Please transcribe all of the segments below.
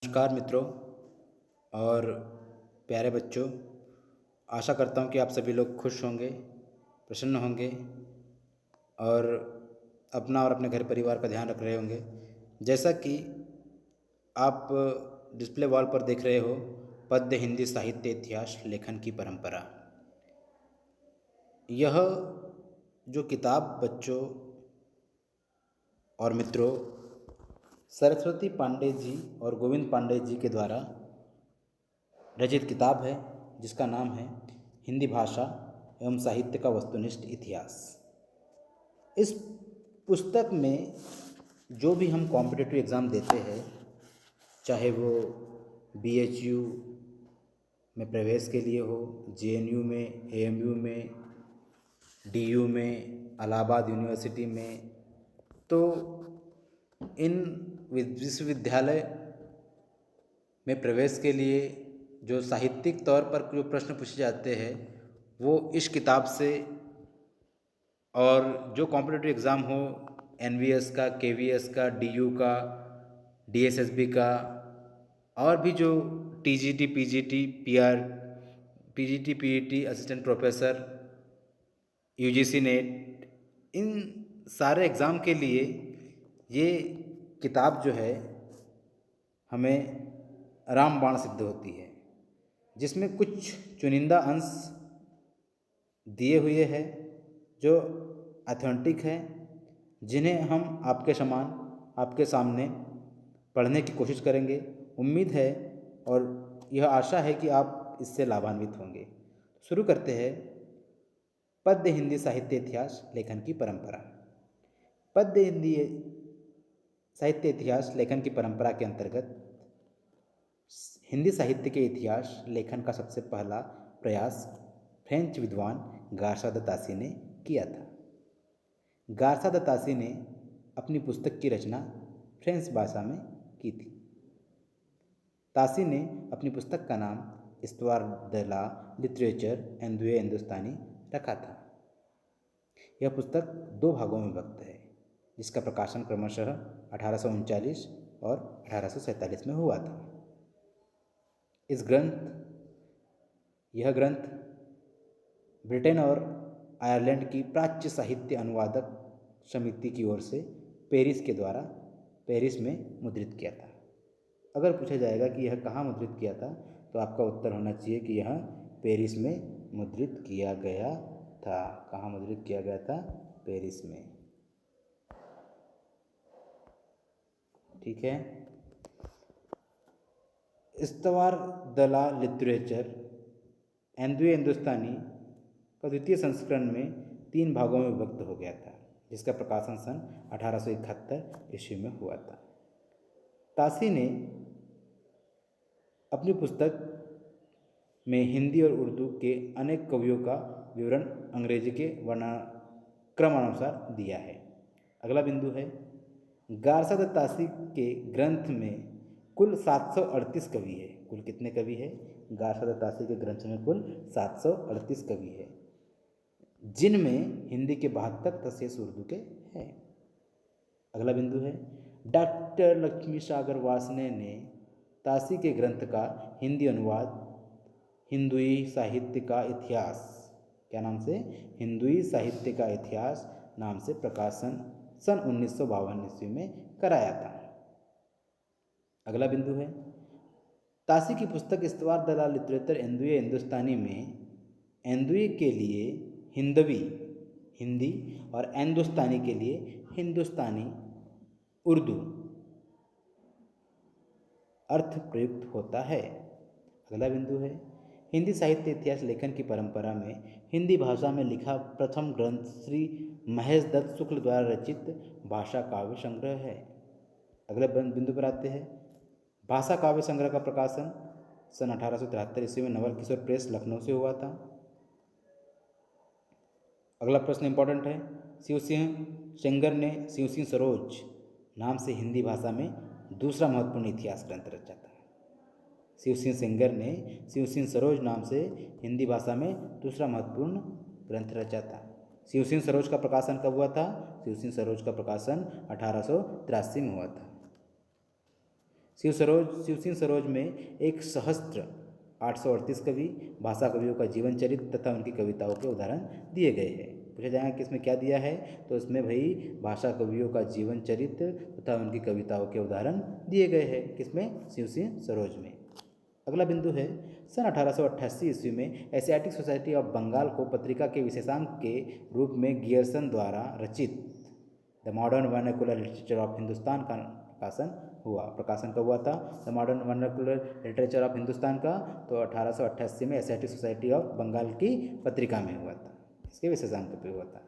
नमस्कार मित्रों और प्यारे बच्चों। आशा करता हूँ कि आप सभी लोग खुश होंगे, प्रसन्न होंगे और अपना और अपने घर परिवार का ध्यान रख रहे होंगे। जैसा कि आप डिस्प्ले वॉल पर देख रहे हो, पद्य हिंदी साहित्य इतिहास लेखन की परंपरा। यह जो किताब बच्चों और मित्रों सरस्वती पांडे जी और गोविंद पांडे जी के द्वारा रचित किताब है, जिसका नाम है हिंदी भाषा एवं साहित्य का वस्तुनिष्ठ इतिहास। इस पुस्तक में जो भी हम कॉम्पिटिटिव एग्ज़ाम देते हैं, चाहे वो BHU में प्रवेश के लिए हो, JNU में, AMU में, DU में, इलाहाबाद यूनिवर्सिटी में, तो इन विश्वविद्यालय में प्रवेश के लिए जो साहित्यिक तौर पर जो प्रश्न पूछे जाते हैं वो इस किताब से, और जो कॉम्पिटिटिव एग्ज़ाम हो NVS का, KVS का, DU का, DSSB का, और भी जो TGT, PGT, PR, PGT, PET, assistant professor, UGC NET, इन सारे एग्ज़ाम के लिए ये किताब जो है हमें रामबाण सिद्ध होती है, जिसमें कुछ चुनिंदा अंश दिए हुए हैं जो ऑथेंटिक है, जिन्हें हम आपके समान आपके सामने पढ़ने की कोशिश करेंगे। उम्मीद है और यह आशा है कि आप इससे लाभान्वित होंगे। शुरू करते हैं पद्य हिंदी साहित्य इतिहास लेखन की परंपरा। पद्य हिंदी साहित्य इतिहास लेखन की परंपरा के अंतर्गत हिंदी साहित्य के इतिहास लेखन का सबसे पहला प्रयास फ्रेंच विद्वान गार्सा द तासी ने किया था। गार्सा द तासी ने अपनी पुस्तक की रचना फ्रेंच भाषा में की थी। तासी ने अपनी पुस्तक का नाम इस्तवार द ला लिटरेचर एंदुए हिंदुस्तानी रखा था। यह पुस्तक 2 भागों में विभक्त है, जिसका प्रकाशन क्रमशः 1839 और 1847 में हुआ था। यह ग्रंथ ब्रिटेन और आयरलैंड की प्राच्य साहित्य अनुवादक समिति की ओर से पेरिस में मुद्रित किया था। अगर पूछा जाएगा कि यह कहाँ मुद्रित किया था, तो आपका उत्तर होना चाहिए कि यह पेरिस में मुद्रित किया गया था। कहाँ मुद्रित किया गया था? पेरिस में। ठीक है। इस्तवार द ला लिटरेचर एंदुए हिंदुस्तानी का द्वितीय संस्करण में 3 भागों में विभक्त हो गया था, जिसका प्रकाशन सन 1871 ईस्वी में हुआ था। तासी ने अपनी पुस्तक में हिंदी और उर्दू के अनेक कवियों का विवरण अंग्रेजी के वर्णक्रमानुसार दिया है। अगला बिंदु है, गार्सा द तासी के ग्रंथ में कुल 738 कवि है। कुल कितने कवि है? गार्सा द तासी के ग्रंथ में कुल 738 कवि है, जिनमें हिंदी के 72 तथा उर्दू के हैं। अगला बिंदु है, डॉक्टर लक्ष्मी सागर वासने ने तासी के ग्रंथ का हिंदी अनुवाद हिंदुई साहित्य का इतिहास, क्या नाम से? हिंदुई साहित्य का इतिहास नाम से प्रकाशन सन 1952 ईस्वी में कराया था। अगला बिंदु है, तासी की पुस्तक इस्तवार द ला लिटरेचर एंदुए हिंदुस्तानी में एंदुए के लिए हिंदवी हिंदी और हिंदुस्तानी के लिए हिंदुस्तानी उर्दू अर्थ प्रयुक्त होता है। अगला बिंदु है, हिंदी साहित्य इतिहास लेखन की परंपरा में हिंदी भाषा में लिखा प्रथम ग्रंथ श्री महेश दत्त शुक्ल द्वारा रचित भाषा काव्य संग्रह है। अगले बिंदु पर आते हैं, भाषा काव्य संग्रह का प्रकाशन सन 1873 ईस्वी में नवल किशोर प्रेस लखनऊ से हुआ था। अगला प्रश्न इंपॉर्टेंट है, शिव सिंह सेंगर ने शिव सिंह सरोज नाम से हिंदी भाषा में दूसरा महत्वपूर्ण इतिहास ग्रंथ रचा था। शिव सिंह सेंगर ने शिव सिंह सरोज नाम से हिंदी भाषा में दूसरा महत्वपूर्ण ग्रंथ रचा था। शिव सिंह सरोज का प्रकाशन कब हुआ था? शिव सिंह सरोज का प्रकाशन 1883 में हुआ था। शिवसिंह सरोज में एक सहस्त्र 838 कवि, भाषा कवियों का जीवन चरित्र तथा उनकी कविताओं के उदाहरण दिए गए हैं। पूछा जाएगा कि इसमें क्या दिया है, तो इसमें भाई भाषा कवियों का जीवन चरित्र तथा उनकी कविताओं के उदाहरण दिए गए हैं। किसमें? शिवसिंह सरोज में। अगला बिंदु है, सन 1888 ईस्वी में एशियाटिक सोसाइटी ऑफ बंगाल को पत्रिका के विशेषांक के रूप में गियर्सन द्वारा रचित the modern vernacular literature of Hindustan का प्रकाशन हुआ। प्रकाशन कब हुआ था the modern vernacular literature of Hindustan का? तो 1888 में एशियाटिक सोसाइटी ऑफ बंगाल की पत्रिका में हुआ था, इसके विशेषांक पे हुआ था।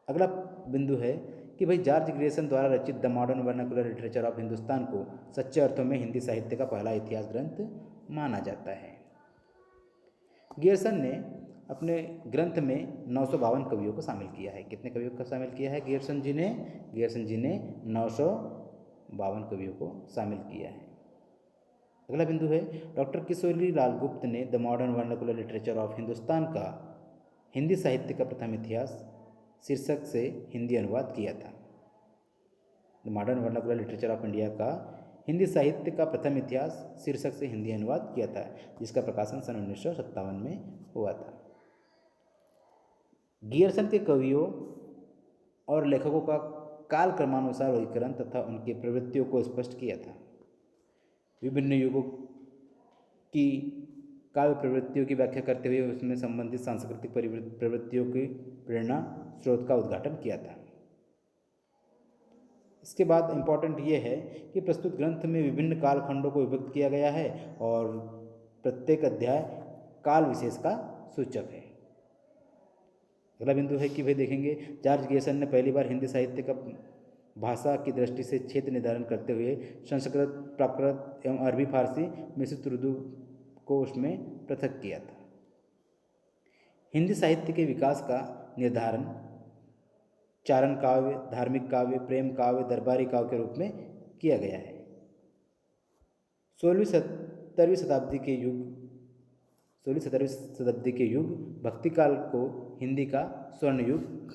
अगला बिंदु है कि भाई जॉर्ज ग्रेसन द्वारा रचित the modern vernacular literature of Hindustan को सच्चे अर्थों में हिंदी साहित्य का पहला इतिहास ग्रंथ माना जाता है। गियर्सन ने अपने ग्रंथ में 952 कवियों को शामिल किया है। कितने कवियों को शामिल किया है गियर्सन जी ने? गियर्सन जी ने 952 कवियों को शामिल किया है। अगला बिंदु है, डॉक्टर किशोरी लाल गुप्त ने the modern vernacular literature of Hindustan का हिंदी साहित्य का प्रथम इतिहास शीर्षक से हिंदी अनुवाद किया था। The modern vernacular literature of India का हिंदी साहित्य का प्रथम इतिहास शीर्षक से हिंदी अनुवाद किया था, जिसका प्रकाशन सन 1957 में हुआ था। गियर्सन के कवियों और लेखकों का काल क्रमानुसार वर्गीकरण तथा उनकी प्रवृत्तियों को स्पष्ट किया था। विभिन्न युगों की काव्य प्रवृत्तियों की व्याख्या करते हुए उसमें संबंधित सांस्कृतिक प्रवृत्तियों की प्रेरणा स्रोत का उद्घाटन किया था। इसके बाद इम्पॉर्टेंट ये है कि प्रस्तुत ग्रंथ में विभिन्न कालखंडों को विभक्त किया गया है और प्रत्येक अध्याय काल विशेष का सूचक है। अगला बिंदु है कि भाई देखेंगे, जॉर्ज गियर्सन ने पहली बार हिंदी साहित्य का भाषा की दृष्टि से क्षेत्र निर्धारण करते हुए संस्कृत, प्राकृत एवं अरबी फारसी मिश्रित उर्दू को उसमें पृथक किया था। हिंदी साहित्य के विकास का निर्धारण चारण काव्य, धार्मिक काव्य, प्रेम काव्य, दरबारी काव्य के रूप में किया गया है। 16वीं-17वीं शताब्दी के युग भक्ति काल को हिंदी का स्वर्ण युग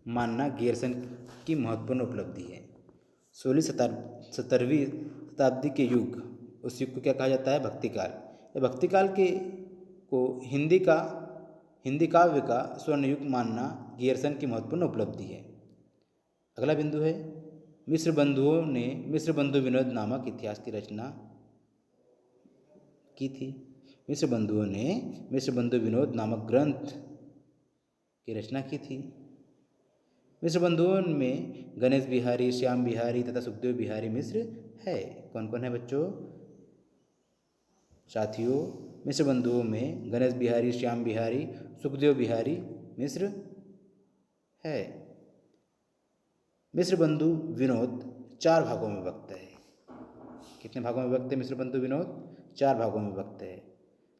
मानना गियर्सन की महत्वपूर्ण उपलब्धि है। 16वीं-17वीं शताब्दी के युग, उस युग को क्या कहा जाता है? भक्ति काल। भक्ति काल के को हिंदी काव्य का स्वर्ण युग मानना गियर्सन की महत्वपूर्ण उपलब्धि है। अगला बिंदु है, मिश्र बंधुओं ने मिश्र बंधु विनोद नामक इतिहास की रचना की थी। मिश्र बंधुओं ने मिश्र बंधु विनोद नामक ग्रंथ की रचना की थी। मिश्र बंधुओं में गणेश बिहारी, श्याम बिहारी तथा सुखदेव बिहारी मिश्र है। कौन कौन है बच्चों? साथियों, मिश्र बंधुओं में गणेश बिहारी, श्याम बिहारी, सुखदेव बिहारी मिश्र है। मिश्र बंधु विनोद 4 भागों में विभक्त है। कितने भागों में विभक्त है मिश्र बंधु विनोद? 4 भागों में विभक्त है,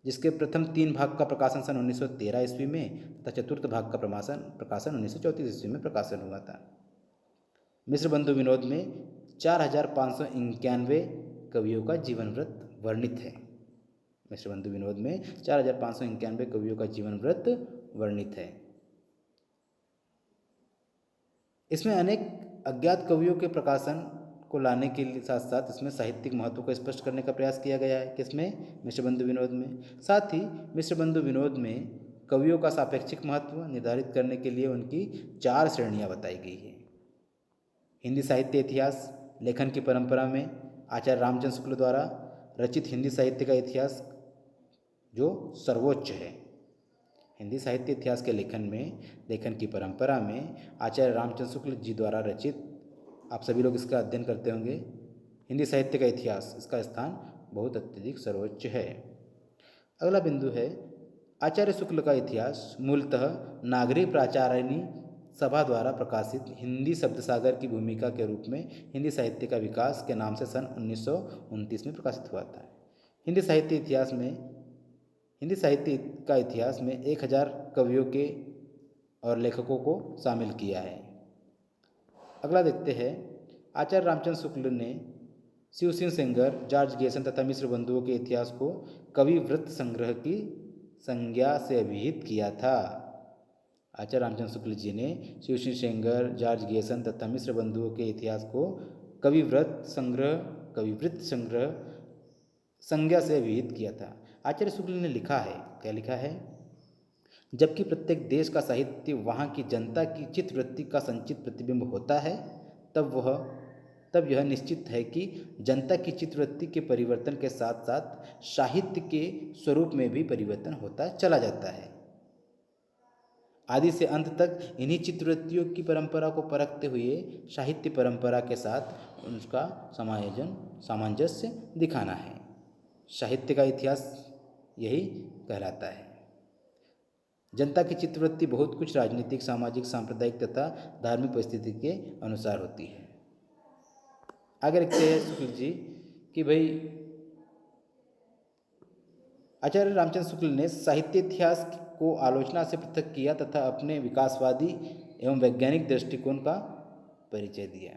जिसके प्रथम 3 भाग का प्रकाशन सन 1913 ईस्वी में तथा चतुर्थ भाग का प्रकाशन 1934 ईस्वी में प्रकाशन हुआ था। मिश्र बंधु विनोद में 4591 कवियों का जीवन वृत्त वर्णित है। मिश्र बंधु विनोद में 4591 कवियों का जीवन वृत्त वर्णित है। इसमें अनेक अज्ञात कवियों के प्रकाशन को लाने के साथ साथ इसमें साहित्यिक महत्व को स्पष्ट करने का प्रयास किया गया है। किसमें? मिश्र बंधु विनोद में। साथ ही मिश्र बंधु विनोद में कवियों का सापेक्षिक महत्व निर्धारित करने के लिए उनकी 4 श्रेणियां बताई गई है। हिंदी साहित्य इतिहास लेखन की परंपरा में आचार्य रामचंद्र शुक्ल द्वारा रचित हिंदी साहित्य का इतिहास जो सर्वोच्च है। हिंदी साहित्य इतिहास के लेखन की परंपरा में आचार्य रामचंद्र शुक्ल जी द्वारा रचित, आप सभी लोग इसका अध्ययन करते होंगे, हिंदी साहित्य का इतिहास, इसका स्थान बहुत अत्यधिक सर्वोच्च है। अगला बिंदु है, आचार्य शुक्ल का इतिहास मूलतः नागरी प्राचार्यनी सभा द्वारा प्रकाशित हिंदी शब्दसागर की भूमिका के रूप में हिंदी साहित्य का विकास के नाम से सन 1929 में प्रकाशित हुआ था। हिंदी साहित्य का इतिहास में 1000 कवियों के और लेखकों को शामिल किया है। अगला देखते हैं, आचार्य रामचंद्र शुक्ल ने शिवसिंह सेंगर, जॉर्ज गियर्सन तथा मिश्र बंधुओं के इतिहास को कवि वृत्त संग्रह की संज्ञा से अभिहित किया था। आचार्य रामचंद्र शुक्ल जी ने शिवसिंह सेंगर, जॉर्ज गियर्सन तथा मिश्र बंधुओं के इतिहास को कवि वृत्त संग्रह कविवृत्त संग्रह संज्ञा से विहित किया था। आचार्य शुक्ल ने लिखा है, क्या लिखा है? जबकि प्रत्येक देश का साहित्य वहाँ की जनता की चित्तवृत्ति का संचित प्रतिबिंब होता है, तब यह निश्चित है कि जनता की चित्तवृत्ति के परिवर्तन के साथ साथ साहित्य के स्वरूप में भी परिवर्तन होता चला जाता है। आदि से अंत तक इन्हीं चित्तवृत्तियों की परंपरा को परखते हुए साहित्य परंपरा के साथ उनका सामंजस्य दिखाना है। साहित्य का इतिहास यही कहलाता है। जनता की चित्तवृत्ति बहुत कुछ राजनीतिक, सामाजिक, सांप्रदायिक तथा धार्मिक परिस्थिति के अनुसार होती है। आगे लिखते हैं शुक्ल जी कि भाई आचार्य रामचंद्र शुक्ल ने साहित्य इतिहास को आलोचना से पृथक किया तथा अपने विकासवादी एवं वैज्ञानिक दृष्टिकोण का परिचय दिया।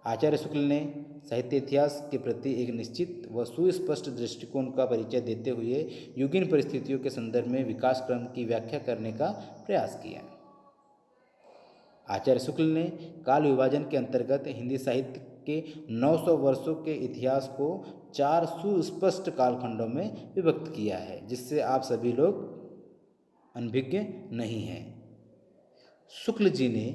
आचार्य शुक्ल ने साहित्य इतिहास के प्रति एक निश्चित व सुस्पष्ट दृष्टिकोण का परिचय देते हुए युगीन परिस्थितियों के संदर्भ में विकास क्रम की व्याख्या करने का प्रयास किया। आचार्य शुक्ल ने काल विभाजन के अंतर्गत हिंदी साहित्य के 900 वर्षों के इतिहास को 4 सुस्पष्ट कालखंडों में विभक्त किया है, जिससे आप सभी लोग अनभिज्ञ नहीं हैं। शुक्ल जी ने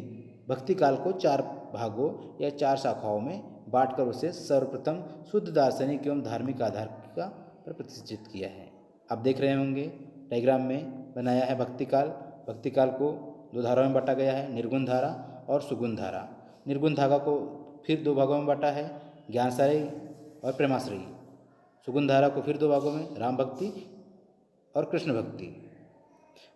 भक्ति काल को 4 भागों या 4 शाखाओं में बांटकर उसे सर्वप्रथम शुद्ध दार्शनिक एवं धार्मिक आधार पर प्रतिष्ठित किया है। आप देख रहे होंगे डायग्राम में बनाया है भक्ति काल। भक्ति काल को 2 धाराओं में बांटा गया है, निर्गुण धारा और सुगुण धारा। निर्गुण धारा को फिर 2 भागों में बांटा है, ज्ञानश्रेयी और प्रेमाश्रेयी। सुगुण धारा को फिर 2 भागों में, राम भक्ति और कृष्ण भक्ति।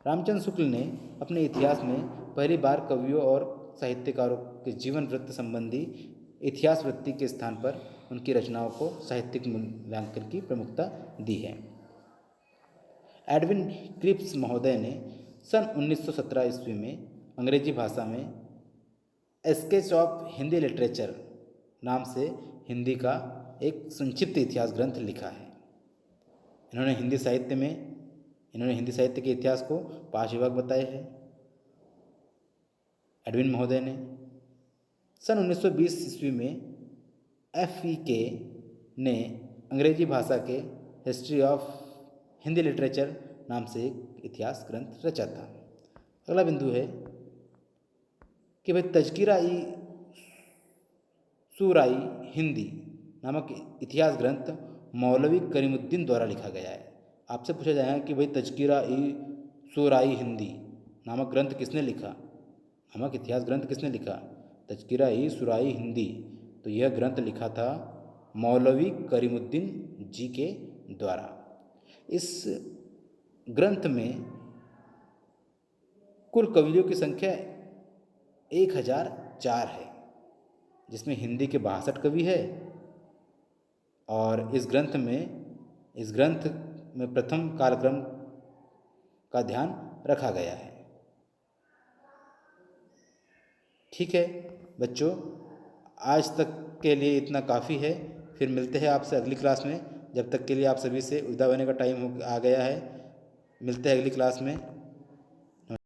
रामचंद्र शुक्ल ने अपने इतिहास में पहली बार कवियों और साहित्यकारों के जीवन वृत्त संबंधी इतिहास वृत्ति के स्थान पर उनकी रचनाओं को साहित्यिक मूल्यांकन की प्रमुखता दी है। एडविन क्रिप्स महोदय ने सन 1917 ईस्वी में अंग्रेजी भाषा में स्केच ऑफ हिंदी लिटरेचर नाम से हिंदी का एक संक्षिप्त इतिहास ग्रंथ लिखा है। इन्होंने हिंदी साहित्य के इतिहास को 5 विभाग बताए हैं। एडविन महोदय ने सन 1920 ईस्वी में FEK ने अंग्रेजी भाषा के हिस्ट्री ऑफ हिंदी लिटरेचर नाम से एक इतिहास ग्रंथ रचा था। अगला बिंदु है कि भाई तज़किरा-ए शूराई हिंदी नामक इतिहास ग्रंथ मौलवी करीमुद्दीन द्वारा लिखा गया है। आपसे पूछा जाएगा कि भाई तज़किरा-ए शूराई हिंदी नामक ग्रंथ किसने लिखा, नामक इतिहास ग्रंथ किसने लिखा? तज़किरा-ए शूराई हिंदी, तो यह ग्रंथ लिखा था मौलवी करीमुद्दीन जी के द्वारा। इस ग्रंथ में कुल कवियों की संख्या 1004 है, जिसमें हिंदी के 62 कवि है। और इस ग्रंथ में प्रथम कालक्रम का ध्यान रखा गया है। ठीक है बच्चों, आज तक के लिए इतना काफ़ी है। फिर मिलते हैं आपसे अगली क्लास में। जब तक के लिए आप सभी से विदा होने का टाइम आ गया है। मिलते हैं अगली क्लास में।